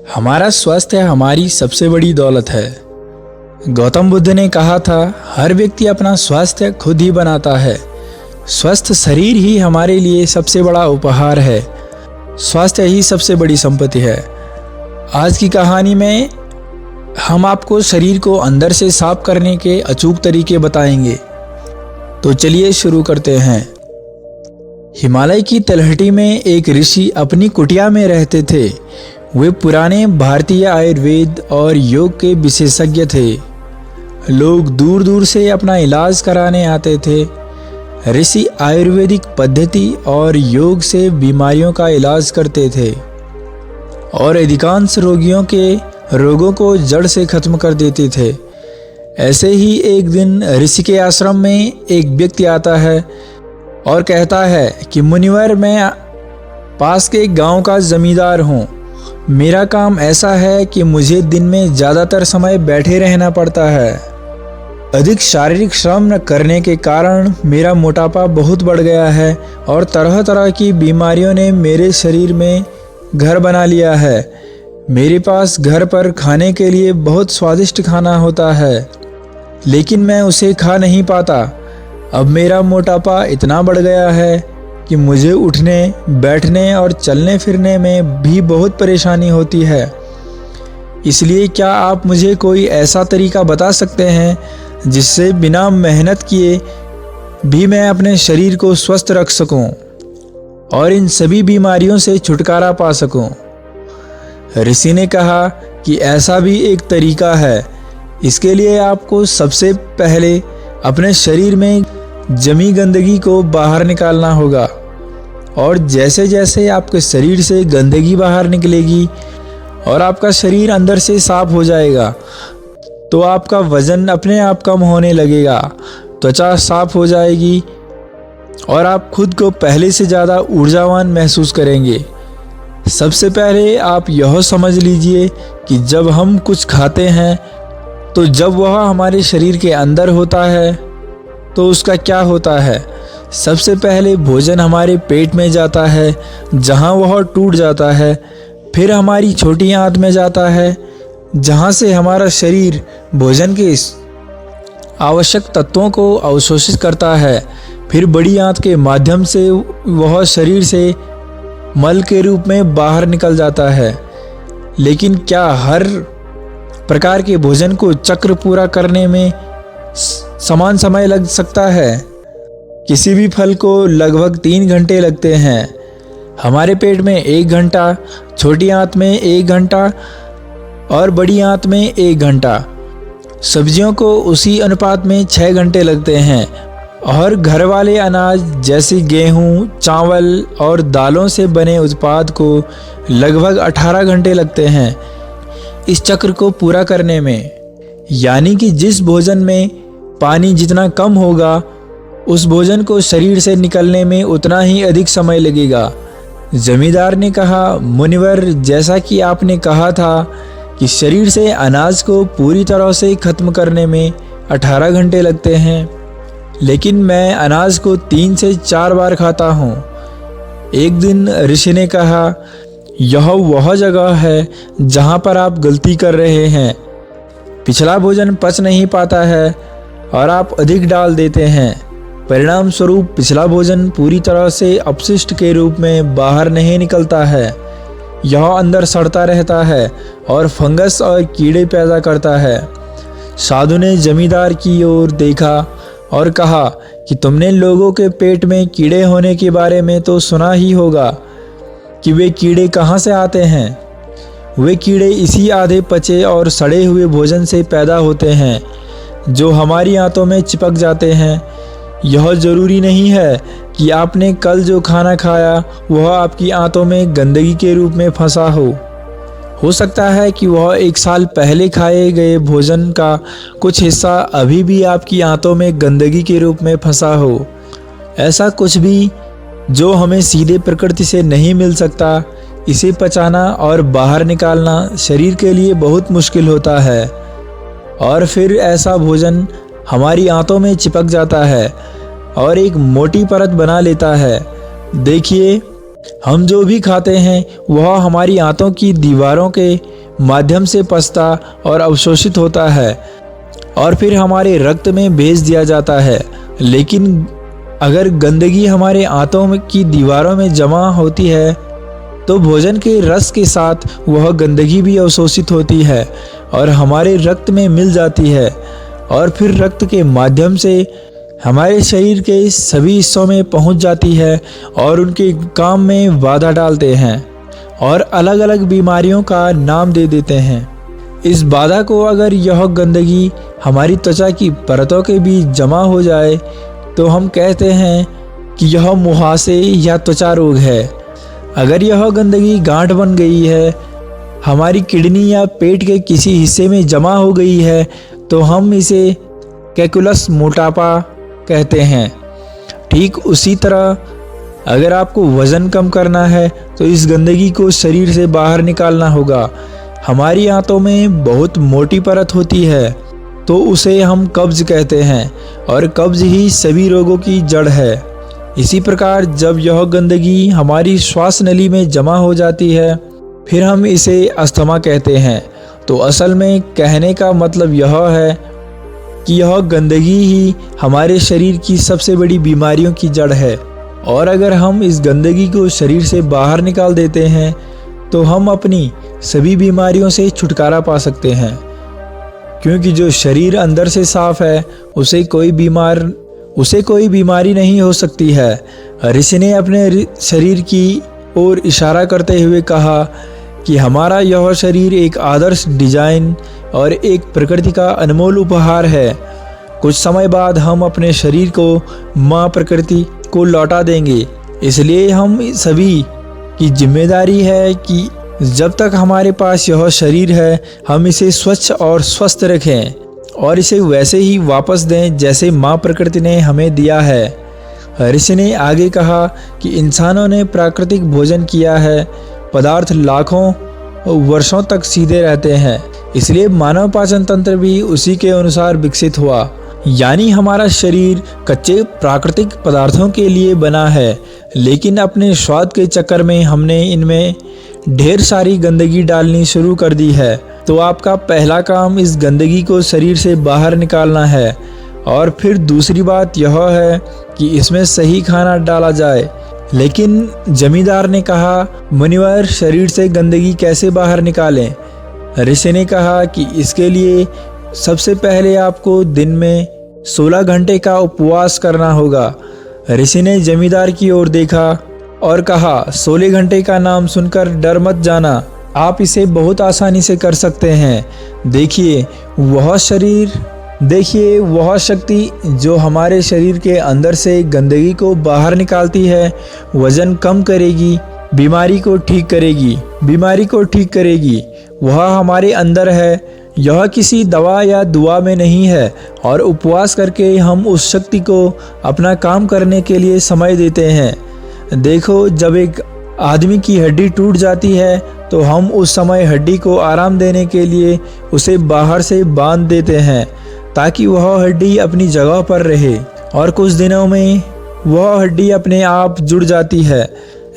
हमारा स्वास्थ्य हमारी सबसे बड़ी दौलत है। गौतम बुद्ध ने कहा था, हर व्यक्ति अपना स्वास्थ्य खुद ही बनाता है। स्वस्थ शरीर ही हमारे लिए सबसे बड़ा उपहार है। स्वास्थ्य ही सबसे बड़ी संपत्ति है। आज की कहानी में हम आपको शरीर को अंदर से साफ करने के अचूक तरीके बताएंगे। तो चलिए शुरू करते हैं। हिमालय की तलहटी में एक ऋषि अपनी कुटिया में रहते थे। वे पुराने भारतीय आयुर्वेद और योग के विशेषज्ञ थे। लोग दूर दूर से अपना इलाज कराने आते थे। ऋषि आयुर्वेदिक पद्धति और योग से बीमारियों का इलाज करते थे और अधिकांश रोगियों के रोगों को जड़ से खत्म कर देते थे। ऐसे ही एक दिन ऋषि के आश्रम में एक व्यक्ति आता है और कहता है कि मुनिवर, मैं पास के गांव का जमींदार हूँ। मेरा काम ऐसा है कि मुझे दिन में ज़्यादातर समय बैठे रहना पड़ता है। अधिक शारीरिक श्रम न करने के कारण मेरा मोटापा बहुत बढ़ गया है और तरह तरह की बीमारियों ने मेरे शरीर में घर बना लिया है। मेरे पास घर पर खाने के लिए बहुत स्वादिष्ट खाना होता है, लेकिन मैं उसे खा नहीं पाता। अब मेरा मोटापा इतना बढ़ गया है कि मुझे उठने, बैठने और चलने फिरने में भी बहुत परेशानी होती है। इसलिए क्या आप मुझे कोई ऐसा तरीका बता सकते हैं जिससे बिना मेहनत किए भी मैं अपने शरीर को स्वस्थ रख सकूं और इन सभी बीमारियों से छुटकारा पा सकूं? ऋषि ने कहा कि ऐसा भी एक तरीका है। इसके लिए आपको सबसे पहले अपने शरीर में जमी गंदगी को बाहर निकालना होगा और जैसे जैसे आपके शरीर से गंदगी बाहर निकलेगी और आपका शरीर अंदर से साफ हो जाएगा तो आपका वजन अपने आप कम होने लगेगा, त्वचा साफ हो जाएगी और आप खुद को पहले से ज़्यादा ऊर्जावान महसूस करेंगे। सबसे पहले आप यह समझ लीजिए कि जब हम कुछ खाते हैं तो जब वह हमारे शरीर के अंदर होता है तो उसका क्या होता है। सबसे पहले भोजन हमारे पेट में जाता है, जहाँ वह टूट जाता है। फिर हमारी छोटी आंत में जाता है, जहाँ से हमारा शरीर भोजन के आवश्यक तत्वों को अवशोषित करता है। फिर बड़ी आंत के माध्यम से वह शरीर से मल के रूप में बाहर निकल जाता है। लेकिन क्या हर प्रकार के भोजन को चक्र पूरा करने में समान समय लग सकता है? किसी भी फल को लगभग 3 घंटे लगते हैं। हमारे पेट में 1 घंटा, छोटी आंत में 1 घंटा और बड़ी आंत में 1 घंटा। सब्जियों को उसी अनुपात में 6 घंटे लगते हैं और घर वाले अनाज जैसे गेहूं, चावल और दालों से बने उत्पाद को लगभग 18 घंटे लगते हैं इस चक्र को पूरा करने में। यानी कि जिस भोजन में पानी जितना कम होगा, उस भोजन को शरीर से निकलने में उतना ही अधिक समय लगेगा। जमींदार ने कहा, मुनिवर, जैसा कि आपने कहा था कि शरीर से अनाज को पूरी तरह से खत्म करने में 18 घंटे लगते हैं, लेकिन मैं अनाज को 3 से 4 बार खाता हूँ। एक दिन ऋषि ने कहा, यह वह जगह है जहाँ पर आप गलती कर रहे हैं। पिछला भोजन पच नहीं पाता है और आप अधिक डाल देते हैं। परिणाम स्वरूप पिछला भोजन पूरी तरह से अपशिष्ट के रूप में बाहर नहीं निकलता है। यह अंदर सड़ता रहता है और फंगस और कीड़े पैदा करता है। साधु ने जमींदार की ओर देखा और कहा कि तुमने लोगों के पेट में कीड़े होने के बारे में तो सुना ही होगा कि वे कीड़े कहाँ से आते हैं। वे कीड़े इसी आधे पचे और सड़े हुए भोजन से पैदा होते हैं जो हमारी आंतों में चिपक जाते हैं। यह ज़रूरी नहीं है कि आपने कल जो खाना खाया वह आपकी आंतों में गंदगी के रूप में फंसा हो सकता है कि वह 1 साल पहले खाए गए भोजन का कुछ हिस्सा अभी भी आपकी आंतों में गंदगी के रूप में फंसा हो। ऐसा कुछ भी जो हमें सीधे प्रकृति से नहीं मिल सकता, इसे पचाना और बाहर निकालना शरीर के लिए बहुत मुश्किल होता है और फिर ऐसा भोजन हमारी आंतों में चिपक जाता है और एक मोटी परत बना लेता है। देखिए, हम जो भी खाते हैं वह हमारी आंतों की दीवारों के माध्यम से पचता और अवशोषित होता है और फिर हमारे रक्त में भेज दिया जाता है। लेकिन अगर गंदगी हमारे आंतों की दीवारों में जमा होती है तो भोजन के रस के साथ वह गंदगी भी अवशोषित होती है और हमारे रक्त में मिल जाती है और फिर रक्त के माध्यम से हमारे शरीर के सभी हिस्सों में पहुंच जाती है और उनके काम में बाधा डालते हैं और अलग अलग बीमारियों का नाम दे देते हैं। इस बाधा को अगर यह गंदगी हमारी त्वचा की परतों के बीच जमा हो जाए तो हम कहते हैं कि यह मुहासे या त्वचा रोग है। अगर यह गंदगी गांठ बन गई है, हमारी किडनी या पेट के किसी हिस्से में जमा हो गई है तो हम इसे कैकुलस मोटापा कहते हैं। ठीक उसी तरह अगर आपको वज़न कम करना है तो इस गंदगी को शरीर से बाहर निकालना होगा। हमारी आंतों में बहुत मोटी परत होती है तो उसे हम कब्ज कहते हैं और कब्ज ही सभी रोगों की जड़ है। इसी प्रकार जब यह गंदगी हमारी श्वास नली में जमा हो जाती है फिर हम इसे अस्थमा कहते हैं। तो असल में कहने का मतलब यह है कि यह गंदगी ही हमारे शरीर की सबसे बड़ी बीमारियों की जड़ है और अगर हम इस गंदगी को शरीर से बाहर निकाल देते हैं तो हम अपनी सभी बीमारियों से छुटकारा पा सकते हैं, क्योंकि जो शरीर अंदर से साफ है उसे कोई बीमारी नहीं हो सकती है। ऋषि ने अपने शरीर की ओर इशारा करते हुए कहा कि हमारा यह शरीर एक आदर्श डिजाइन और एक प्रकृति का अनमोल उपहार है। कुछ समय बाद हम अपने शरीर को माँ प्रकृति को लौटा देंगे। इसलिए हम सभी की जिम्मेदारी है कि जब तक हमारे पास यह शरीर है हम इसे स्वच्छ और स्वस्थ रखें और इसे वैसे ही वापस दें जैसे माँ प्रकृति ने हमें दिया है। ऋषि ने आगे कहा कि इंसानों ने प्राकृतिक भोजन किया है, पदार्थ लाखों वर्षों तक सीधे रहते हैं, इसलिए मानव पाचन तंत्र भी उसी के अनुसार विकसित हुआ। यानी हमारा शरीर कच्चे प्राकृतिक पदार्थों के लिए बना है, लेकिन अपने स्वाद के चक्कर में हमने इनमें ढेर सारी गंदगी डालनी शुरू कर दी है। तो आपका पहला काम इस गंदगी को शरीर से बाहर निकालना है और फिर दूसरी बात यह है कि इसमें सही खाना डाला जाए। लेकिन जमींदार ने कहा, मुनिवर शरीर से गंदगी कैसे बाहर निकालें? ऋषि ने कहा कि इसके लिए सबसे पहले आपको दिन में 16 घंटे का उपवास करना होगा। ऋषि ने जमींदार की ओर देखा और कहा, 16 घंटे का नाम सुनकर डर मत जाना, आप इसे बहुत आसानी से कर सकते हैं। देखिए वह शक्ति जो हमारे शरीर के अंदर से गंदगी को बाहर निकालती है, वजन कम करेगी, बीमारी को ठीक करेगी। वह हमारे अंदर है, यह किसी दवा या दुआ में नहीं है और उपवास करके हम उस शक्ति को अपना काम करने के लिए समय देते हैं। देखो, जब एक आदमी की हड्डी टूट जाती है तो हम उस समय हड्डी को आराम देने के लिए उसे बाहर से बांध देते हैं ताकि वह हड्डी अपनी जगह पर रहे और कुछ दिनों में वह हड्डी अपने आप जुड़ जाती है।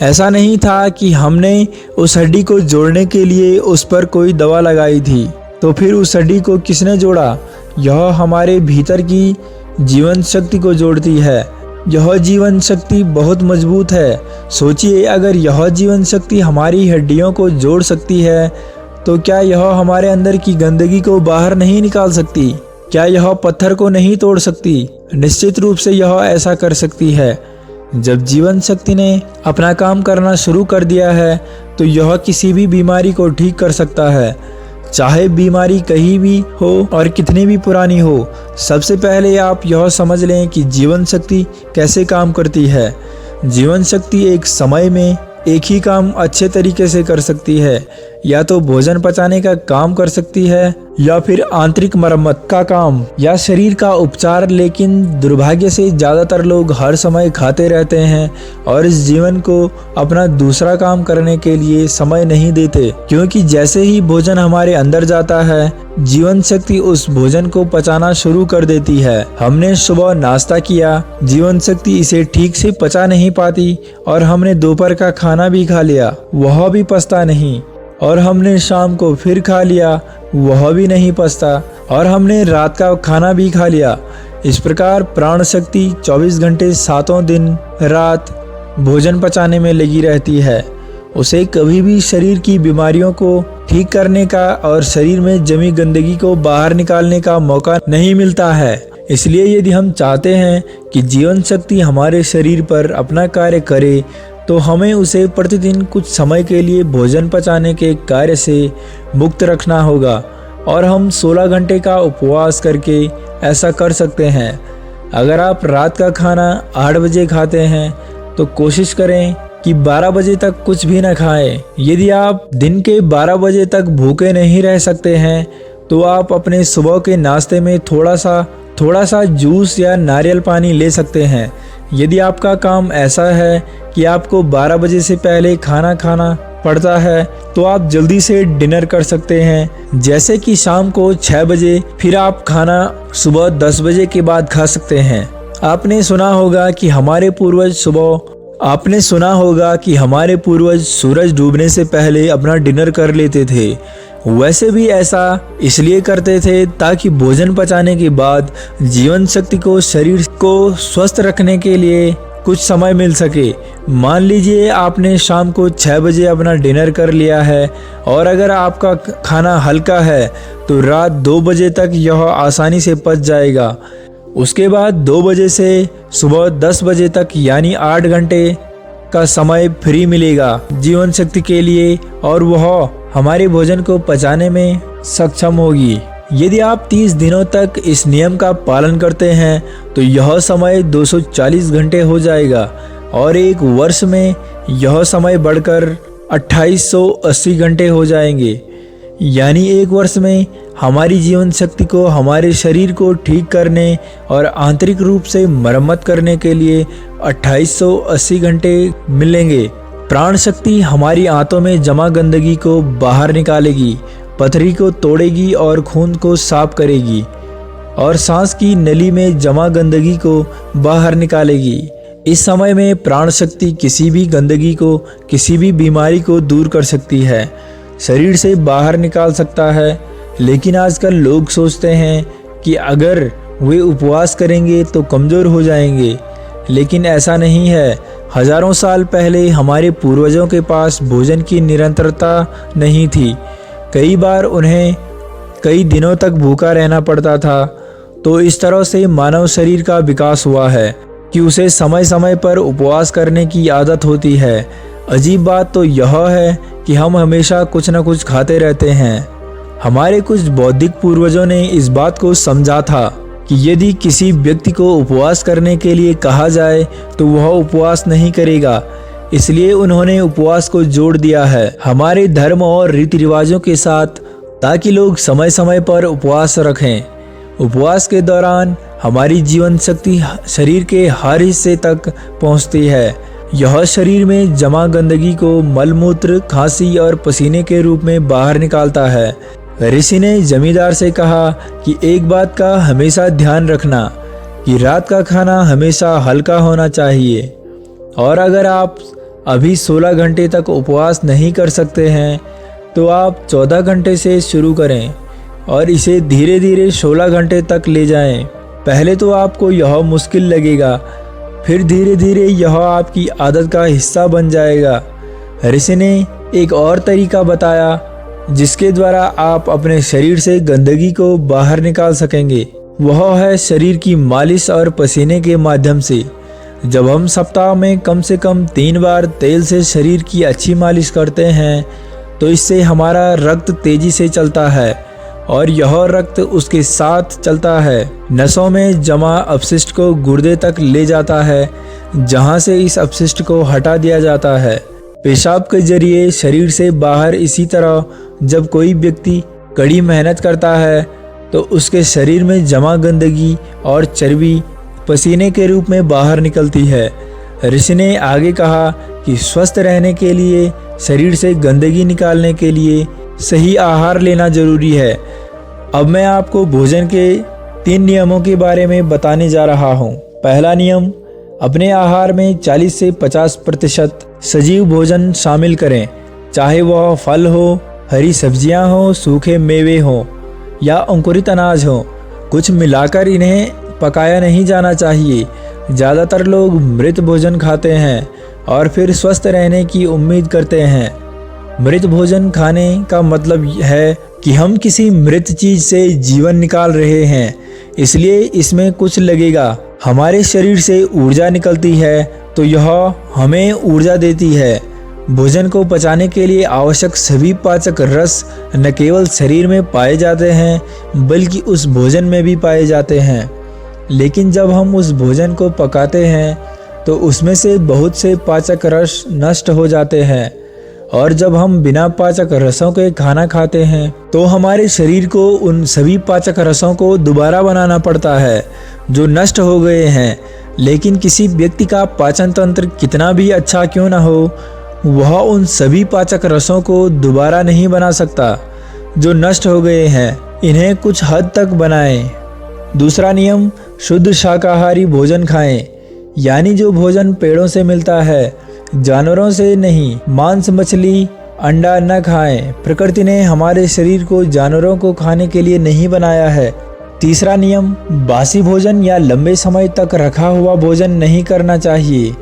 ऐसा नहीं था कि हमने उस हड्डी को जोड़ने के लिए उस पर कोई दवा लगाई थी। तो फिर उस हड्डी को किसने जोड़ा? यह हमारे भीतर की जीवन शक्ति को जोड़ती है। यह जीवन शक्ति बहुत मजबूत है। सोचिए, अगर यह जीवन शक्ति हमारी हड्डियों को जोड़ सकती है तो क्या यह हमारे अंदर की गंदगी को बाहर नहीं निकाल सकती? क्या यह पत्थर को नहीं तोड़ सकती? निश्चित रूप से यह ऐसा कर सकती है। जब जीवन शक्ति ने अपना काम करना शुरू कर दिया है तो यह किसी भी बीमारी को ठीक कर सकता है, चाहे बीमारी कहीं भी हो और कितनी भी पुरानी हो। सबसे पहले आप यह समझ लें कि जीवन शक्ति कैसे काम करती है। जीवन शक्ति एक समय में एक ही काम अच्छे तरीके से कर सकती है। या तो भोजन पचाने का काम कर सकती है या फिर आंतरिक मरम्मत का काम या शरीर का उपचार। लेकिन दुर्भाग्य से ज़्यादातर लोग हर समय खाते रहते हैं और इस जीवन को अपना दूसरा काम करने के लिए समय नहीं देते, क्योंकि जैसे ही भोजन हमारे अंदर जाता है जीवन शक्ति उस भोजन को पचाना शुरू कर देती है। हमने सुबह नाश्ता किया, जीवन शक्ति इसे ठीक से पचा नहीं पाती और हमने दोपहर का खाना भी खा लिया, वह भी पचता नहीं। और हमने शाम को फिर खा लिया, वह भी नहीं पचता, और हमने रात का खाना भी खा लिया। इस प्रकार प्राण शक्ति 24 घंटे 7 दिन रात भोजन पचाने में लगी रहती है। उसे कभी भी शरीर की बीमारियों को ठीक करने का और शरीर में जमी गंदगी को बाहर निकालने का मौका नहीं मिलता है। इसलिए यदि हम चाहते हैं कि जीवन शक्ति हमारे शरीर पर अपना कार्य करे, तो हमें उसे प्रतिदिन कुछ समय के लिए भोजन पचाने के कार्य से मुक्त रखना होगा, और हम 16 घंटे का उपवास करके ऐसा कर सकते हैं। अगर आप रात का खाना 8 बजे खाते हैं तो कोशिश करें कि 12 बजे तक कुछ भी न खाएं। यदि आप दिन के 12 बजे तक भूखे नहीं रह सकते हैं तो आप अपने सुबह के नाश्ते में थोड़ा सा जूस या नारियल पानी ले सकते हैं। यदि आपका काम ऐसा है कि आपको 12 बजे से पहले खाना खाना पड़ता है तो आप जल्दी से डिनर कर सकते हैं, जैसे कि शाम को 6 बजे, फिर आप खाना सुबह 10 बजे के बाद खा सकते हैं। आपने सुना होगा कि हमारे पूर्वज सूरज डूबने से पहले अपना डिनर कर लेते थे। वैसे भी ऐसा इसलिए करते थे ताकि भोजन पचाने के बाद जीवन शक्ति को शरीर को स्वस्थ रखने के लिए कुछ समय मिल सके। मान लीजिए आपने शाम को 6 बजे अपना डिनर कर लिया है, और अगर आपका खाना हल्का है तो रात 2 बजे तक यह आसानी से पच जाएगा। उसके बाद 2 बजे से सुबह 10 बजे तक यानी 8 घंटे का समय फ्री मिलेगा जीवन शक्ति के लिए, और वह हमारे भोजन को पचाने में सक्षम होगी। यदि आप 30 दिनों तक इस नियम का पालन करते हैं तो यह समय 240 घंटे हो जाएगा, और एक वर्ष में यह समय बढ़कर 2880 घंटे हो जाएंगे। यानी एक वर्ष में हमारी जीवन शक्ति को हमारे शरीर को ठीक करने और आंतरिक रूप से मरम्मत करने के लिए 2880 घंटे मिलेंगे। प्राण शक्ति हमारी आंतों में जमा गंदगी को बाहर निकालेगी, पथरी को तोड़ेगी और खून को साफ करेगी, और सांस की नली में जमा गंदगी को बाहर निकालेगी। इस समय में प्राण शक्ति किसी भी गंदगी को, किसी भी बीमारी को दूर कर सकती है, शरीर से बाहर निकाल सकता है। लेकिन आजकल लोग सोचते हैं कि अगर वे उपवास करेंगे तो कमज़ोर हो जाएंगे, लेकिन ऐसा नहीं है। हजारों साल पहले हमारे पूर्वजों के पास भोजन की निरंतरता नहीं थी। कई बार उन्हें कई दिनों तक भूखा रहना पड़ता था। तो इस तरह से मानव शरीर का विकास हुआ है कि उसे समय समय पर उपवास करने की आदत होती है। अजीब बात तो यह है कि हम हमेशा कुछ न कुछ खाते रहते हैं। हमारे कुछ बौद्धिक पूर्वजों ने इस बात को समझा था कि यदि किसी व्यक्ति को उपवास करने के लिए कहा जाए तो वह उपवास नहीं करेगा, इसलिए उन्होंने उपवास को जोड़ दिया है हमारे धर्म और रीति रिवाजों के साथ, ताकि लोग समय समय पर उपवास रखें। उपवास के दौरान हमारी जीवन शक्ति शरीर के हर हिस्से तक पहुंचती है। यह शरीर में जमा गंदगी को मलमूत्र, खांसी और पसीने के रूप में बाहर निकालता है। ऋषि ने जमींदार से कहा कि एक बात का हमेशा ध्यान रखना कि रात का खाना हमेशा हल्का होना चाहिए, और अगर आप अभी 16 घंटे तक उपवास नहीं कर सकते हैं तो आप 14 घंटे से शुरू करें और इसे धीरे धीरे 16 घंटे तक ले जाएं। पहले तो आपको यह मुश्किल लगेगा, फिर धीरे धीरे यह आपकी आदत का हिस्सा बन जाएगा। ऋषि ने एक और तरीका बताया जिसके द्वारा आप अपने शरीर से गंदगी को बाहर निकाल सकेंगे। वह है शरीर की मालिश और पसीने के माध्यम से। जब हम सप्ताह में कम से कम 3 बार तेल से शरीर की अच्छी मालिश करते हैं तो इससे हमारा रक्त तेजी से चलता है और यह रक्त उसके साथ चलता है नसों में जमा अपशिष्ट को गुर्दे तक ले जाता है, जहां से इस अपशिष्ट को हटा दिया जाता है पेशाब के जरिए शरीर से बाहर। इसी तरह जब कोई व्यक्ति कड़ी मेहनत करता है तो उसके शरीर में जमा गंदगी और चर्बी पसीने के रूप में बाहर निकलती है। ऋषि ने आगे कहा कि स्वस्थ रहने के लिए, शरीर से गंदगी निकालने के लिए सही आहार लेना जरूरी है। अब मैं आपको भोजन के 3 नियमों के बारे में बताने जा रहा हूँ। पहला नियम, अपने आहार में 40 से 50% सजीव भोजन शामिल करें। चाहे वह फल हो, हरी सब्जियां हो, सूखे मेवे हो या अंकुरित अनाज हो, कुछ मिलाकर इन्हें पकाया नहीं जाना चाहिए। ज़्यादातर लोग मृत भोजन खाते हैं और फिर स्वस्थ रहने की उम्मीद करते हैं। मृत भोजन खाने का मतलब है कि हम किसी मृत चीज से जीवन निकाल रहे हैं, इसलिए इसमें कुछ लगेगा। हमारे शरीर से ऊर्जा निकलती है तो यह हमें ऊर्जा देती है। भोजन को पचाने के लिए आवश्यक सभी पाचक रस न केवल शरीर में पाए जाते हैं बल्कि उस भोजन में भी पाए जाते हैं। लेकिन जब हम उस भोजन को पकाते हैं तो उसमें से बहुत से पाचक रस नष्ट हो जाते हैं, और जब हम बिना पाचक रसों के खाना खाते हैं तो हमारे शरीर को उन सभी पाचक रसों को दोबारा बनाना पड़ता है जो नष्ट हो गए हैं। लेकिन किसी व्यक्ति का पाचन तंत्र कितना भी अच्छा क्यों ना हो, वह उन सभी पाचक रसों को दोबारा नहीं बना सकता जो नष्ट हो गए हैं। इन्हें कुछ हद तक बनाएं। दूसरा नियम, शुद्ध शाकाहारी भोजन खाएं, यानी जो भोजन पेड़ों से मिलता है, जानवरों से नहीं। मांस, मछली, अंडा न खाएं। प्रकृति ने हमारे शरीर को जानवरों को खाने के लिए नहीं बनाया है। तीसरा नियम, बासी भोजन या लंबे समय तक रखा हुआ भोजन नहीं करना चाहिए।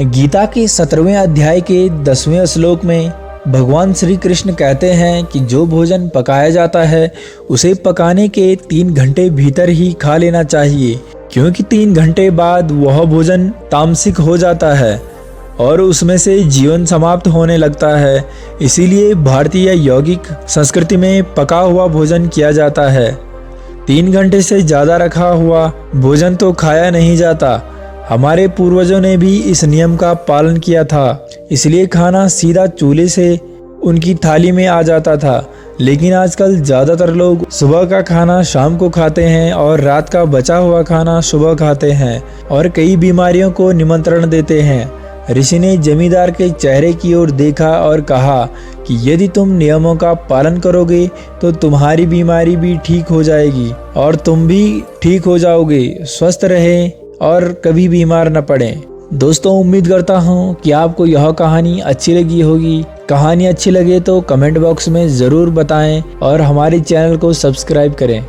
गीता के 17वें अध्याय के 10वें श्लोक में भगवान श्री कृष्ण कहते हैं कि जो भोजन पकाया जाता है उसे पकाने के 3 घंटे भीतर ही खा लेना चाहिए, क्योंकि 3 घंटे बाद वह भोजन तामसिक हो जाता है और उसमें से जीवन समाप्त होने लगता है। इसीलिए भारतीय यौगिक संस्कृति में पका हुआ भोजन किया जाता है। 3 घंटे से ज़्यादा रखा हुआ भोजन तो खाया नहीं जाता। हमारे पूर्वजों ने भी इस नियम का पालन किया था, इसलिए खाना सीधा चूल्हे से उनकी थाली में आ जाता था। लेकिन आजकल ज़्यादातर लोग सुबह का खाना शाम को खाते हैं और रात का बचा हुआ खाना सुबह खाते हैं और कई बीमारियों को निमंत्रण देते हैं। ऋषि ने जमींदार के चेहरे की ओर देखा और कहा कि यदि तुम नियमों का पालन करोगे तो तुम्हारी बीमारी भी ठीक हो जाएगी और तुम भी ठीक हो जाओगे, स्वस्थ रहे और कभी बीमार न पड़े। दोस्तों, उम्मीद करता हूँ कि आपको यह कहानी अच्छी लगी होगी। कहानी अच्छी लगे तो कमेंट बॉक्स में ज़रूर बताएं और हमारे चैनल को सब्सक्राइब करें।